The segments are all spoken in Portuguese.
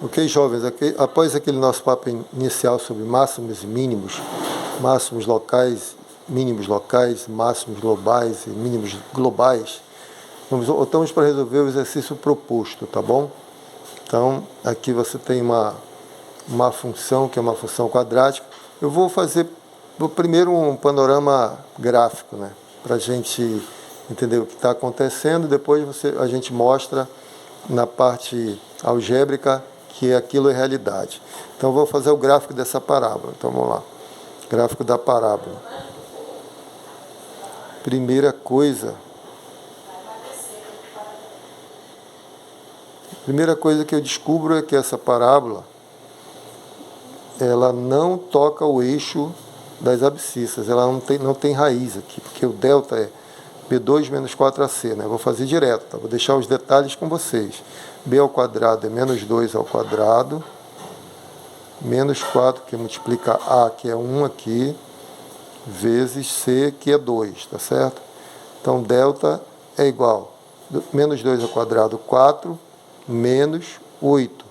Ok, jovens, após aquele nosso papo inicial sobre máximos e mínimos, máximos locais, mínimos locais, máximos globais e mínimos globais, voltamos para resolver o exercício proposto, tá bom? Então, aqui você tem uma função, que é uma função quadrática. Eu vou fazer primeiro um panorama gráfico, né? Para a gente entender o que está acontecendo, depois a gente mostra na parte algébrica que aquilo é realidade. Então, eu vou fazer o gráfico dessa parábola. Então, vamos lá. Gráfico da parábola. Primeira coisa que eu descubro é que essa parábola ela não toca o eixo das abscissas, ela não tem raiz aqui, porque o delta é B2 menos 4AC, né? Vou fazer direto, tá? Vou deixar os detalhes com vocês. B ao quadrado é menos 2 ao quadrado, menos 4, que multiplica A, que é 1 aqui, vezes C, que é 2, tá certo? Então, delta é igual a menos 2 ao quadrado, 4, menos 8,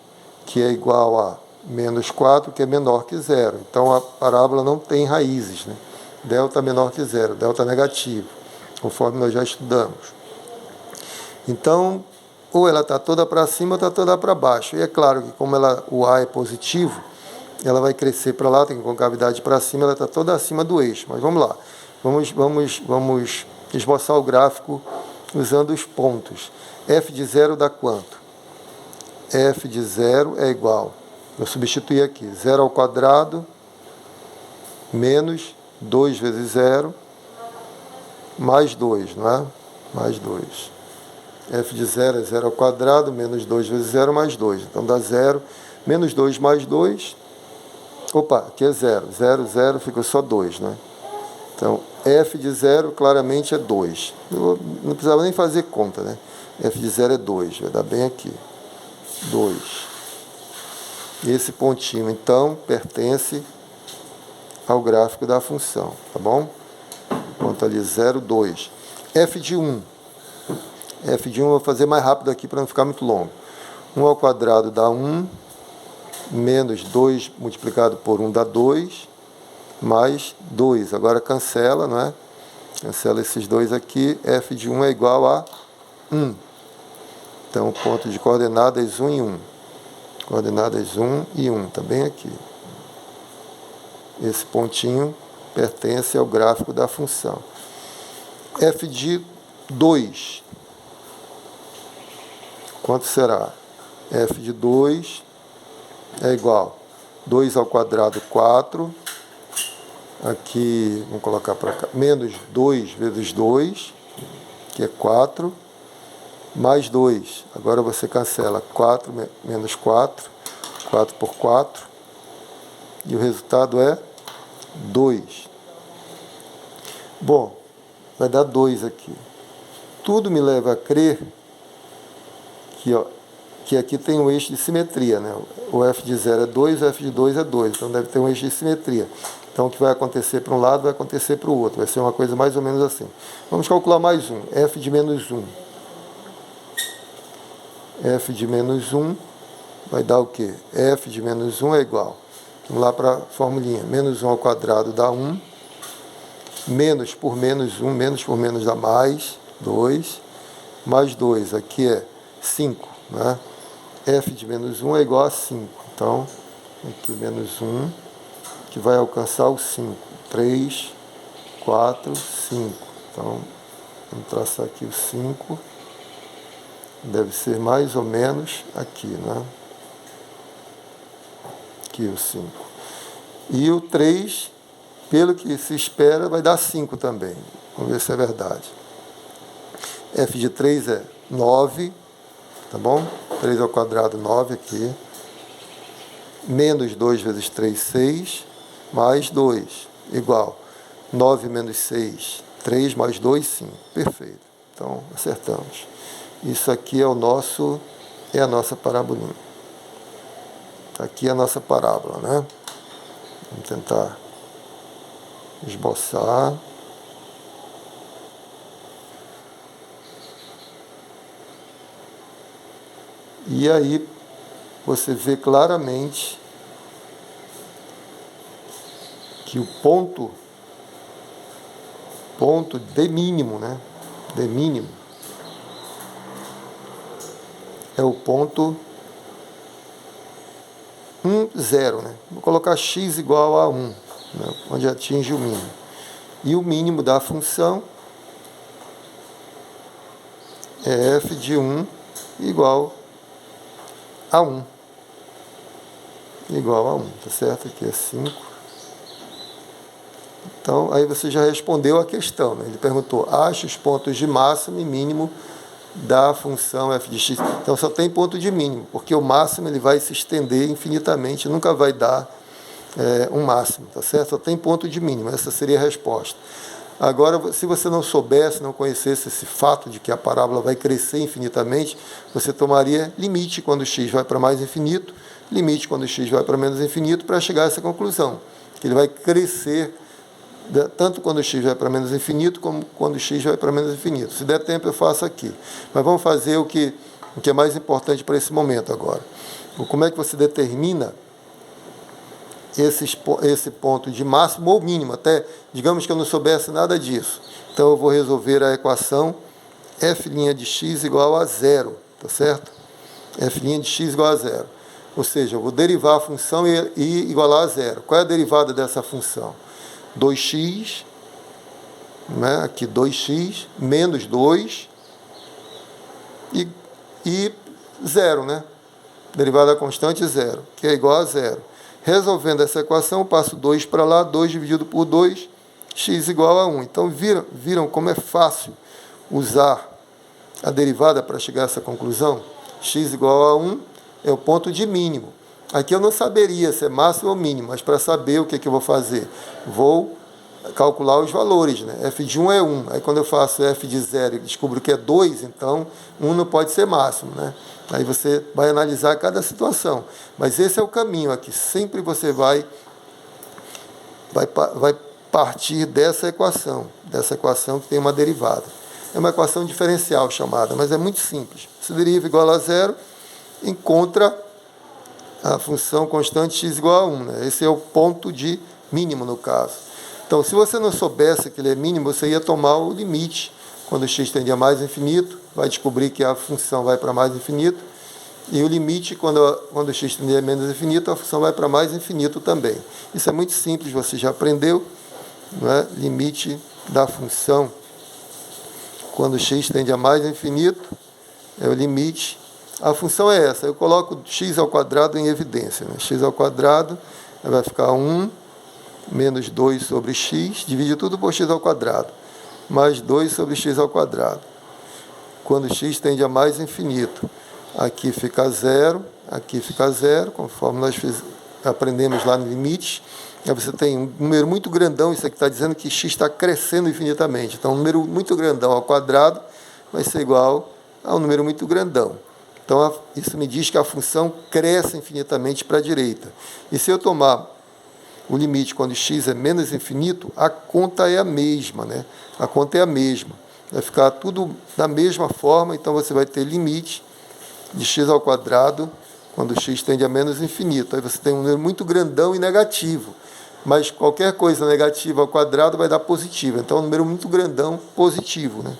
que é igual a menos 4, que é menor que zero. Então, a parábola não tem raízes, né? Delta menor que zero, delta negativo, conforme nós já estudamos. Então, ou ela está toda para cima ou está toda para baixo. E é claro que como o A é positivo, ela vai crescer para lá, tem concavidade para cima, ela está toda acima do eixo. Mas vamos lá, vamos esboçar o gráfico usando os pontos. F de zero dá quanto? F de zero é igual, eu substituí aqui, 0 ao quadrado, menos 2 vezes 0, mais 2, não é? Mais 2. F de 0 é 0 ao quadrado, menos 2 vezes 0, mais 2. Então dá 0, menos 2 mais 2, opa, aqui é 0. 0, 0, ficou só 2, né? Então, F de 0 claramente é 2. Eu não precisava nem fazer conta, né? F de 0 é 2, vai dar bem aqui. 2. Esse pontinho, então, pertence ao gráfico da função, tá bom? Ponto ali 0, 2. F de 1. F de 1 eu vou fazer mais rápido aqui para não ficar muito longo. 1 ao quadrado dá 1, menos 2 multiplicado por 1 dá 2, mais 2. Agora cancela, não é? Cancela esses dois aqui. F de 1 é igual a 1. Então, ponto de coordenadas 1 e 1. Coordenadas 1 e 1, está bem aqui. Esse pontinho pertence ao gráfico da função. F de 2. Quanto será? F de 2 é igual a 2 ao quadrado, 4. Aqui, vamos colocar para cá, menos 2 vezes 2, que é 4, mais 2. Agora você cancela 4 menos 4, 4 por 4, e o resultado é 2. Bom, vai dar 2 aqui. Tudo me leva a crer que aqui tem um eixo de simetria, né? O F de 0 é 2, o F de 2 é 2, então deve ter um eixo de simetria. Então, o que vai acontecer para um lado vai acontecer para o outro. Vai ser uma coisa mais ou menos assim. Vamos calcular mais um. F de menos 1. F de menos 1 vai dar o quê? F de menos 1 é igual. Vamos lá para a formulinha. Menos 1 ao quadrado dá 1. Menos por menos 1, menos por menos dá mais 2. Mais 2, aqui é 5, né? F de menos 1 é igual a 5. Então, aqui menos 1, que vai alcançar o 5. 3, 4, 5. Então, vamos traçar aqui o 5. Deve ser mais ou menos aqui, né? Aqui o 5. E o 3, pelo que se espera, vai dar 5 também. Vamos ver se é verdade. F de 3 é 9, tá bom? 3 ao quadrado, 9 aqui. Menos 2 vezes 3, 6. Mais 2, igual 9 menos 6, 3 mais 2, 5. Perfeito. Então, acertamos. Isso aqui é a nossa parabolinha. Aqui é a nossa parábola, né? Vamos tentar esboçar. E aí, você vê claramente que o ponto de mínimo, né? De mínimo é o ponto 1, 0, né? Vou colocar x igual a 1, né? Onde atinge o mínimo. E o mínimo da função é f de 1 igual a 1. Igual a 1, tá certo? Aqui é 5. Então, aí você já respondeu a questão, né? Ele perguntou, acha os pontos de máximo e mínimo da função f de x. Então, só tem ponto de mínimo, porque o máximo ele vai se estender infinitamente, nunca vai dar um máximo, tá certo? Só tem ponto de mínimo, essa seria a resposta. Agora, se você não soubesse, não conhecesse esse fato de que a parábola vai crescer infinitamente, você tomaria limite quando x vai para mais infinito, limite quando x vai para menos infinito, para chegar a essa conclusão, que ele vai crescer tanto quando x vai para menos infinito, como quando x vai para menos infinito. Se der tempo, eu faço aqui. Mas vamos fazer o que é mais importante para esse momento agora. Como é que você determina esse ponto de máximo ou mínimo? Até, digamos que eu não soubesse nada disso. Então, eu vou resolver a equação f' de x igual a 0, tá certo? F' de x igual a 0. Ou seja, eu vou derivar a função e igualar a 0. Qual é a derivada dessa função? 2x, né? Aqui 2x, menos 2 e 0, né? Derivada constante 0, que é igual a 0. Resolvendo essa equação, eu passo 2 para lá, 2 dividido por 2, x igual a 1. Então, viram como é fácil usar a derivada para chegar a essa conclusão? X igual a 1 é o ponto de mínimo. Aqui eu não saberia se é máximo ou mínimo, mas para saber o que eu vou fazer? Vou calcular os valores, né? F de 1 é 1. Aí quando eu faço f de 0 e descubro que é 2, então 1 não pode ser máximo, né? Aí você vai analisar cada situação. Mas esse é o caminho aqui. Sempre você vai partir dessa equação que tem uma derivada. É uma equação diferencial chamada, mas é muito simples. Se deriva igual a 0, encontra a função constante x igual a 1. Né? Esse é o ponto de mínimo no caso. Então, se você não soubesse que ele é mínimo, você ia tomar o limite. Quando x tende a mais infinito, vai descobrir que a função vai para mais infinito. E o limite, quando x tende a menos infinito, a função vai para mais infinito também. Isso é muito simples, você já aprendeu. Não é? Limite da função, quando x tende a mais infinito, é o limite. A função é essa, eu coloco x ao quadrado em evidência. Né? X ao quadrado vai ficar 1 menos 2 sobre x, divide tudo por x ao quadrado, mais 2 sobre x ao quadrado. Quando x tende a mais infinito, aqui fica 0, conforme nós aprendemos lá no limite. Aí você tem um número muito grandão, isso aqui está dizendo que x está crescendo infinitamente. Então, um número muito grandão ao quadrado vai ser igual a um número muito grandão. Então, isso me diz que a função cresce infinitamente para a direita. E se eu tomar o limite quando x é menos infinito, a conta é a mesma, né? A conta é a mesma. Vai ficar tudo da mesma forma, então você vai ter limite de x ao quadrado quando x tende a menos infinito. Aí você tem um número muito grandão e negativo. Mas qualquer coisa negativa ao quadrado vai dar positivo. Então, um número muito grandão, positivo, né?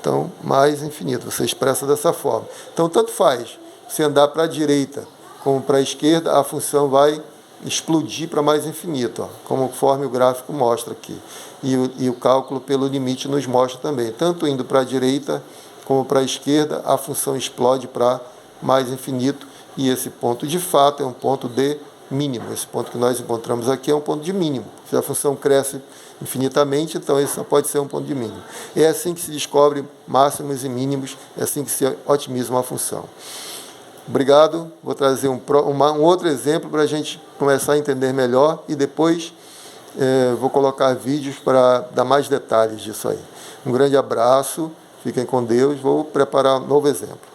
Então, mais infinito, você expressa dessa forma. Então, tanto faz, se andar para a direita como para a esquerda, a função vai explodir para mais infinito, ó, conforme o gráfico mostra aqui. E o cálculo pelo limite nos mostra também. Tanto indo para a direita como para a esquerda, a função explode para mais infinito. E esse ponto, de fato, é um ponto de mínimo. Esse ponto que nós encontramos aqui é um ponto de mínimo. Se a função cresce infinitamente, então esse só pode ser um ponto de mínimo. É assim que se descobre máximos e mínimos, é assim que se otimiza uma função. Obrigado. Vou trazer um outro exemplo para a gente começar a entender melhor e depois vou colocar vídeos para dar mais detalhes disso aí. Um grande abraço, fiquem com Deus. Vou preparar um novo exemplo.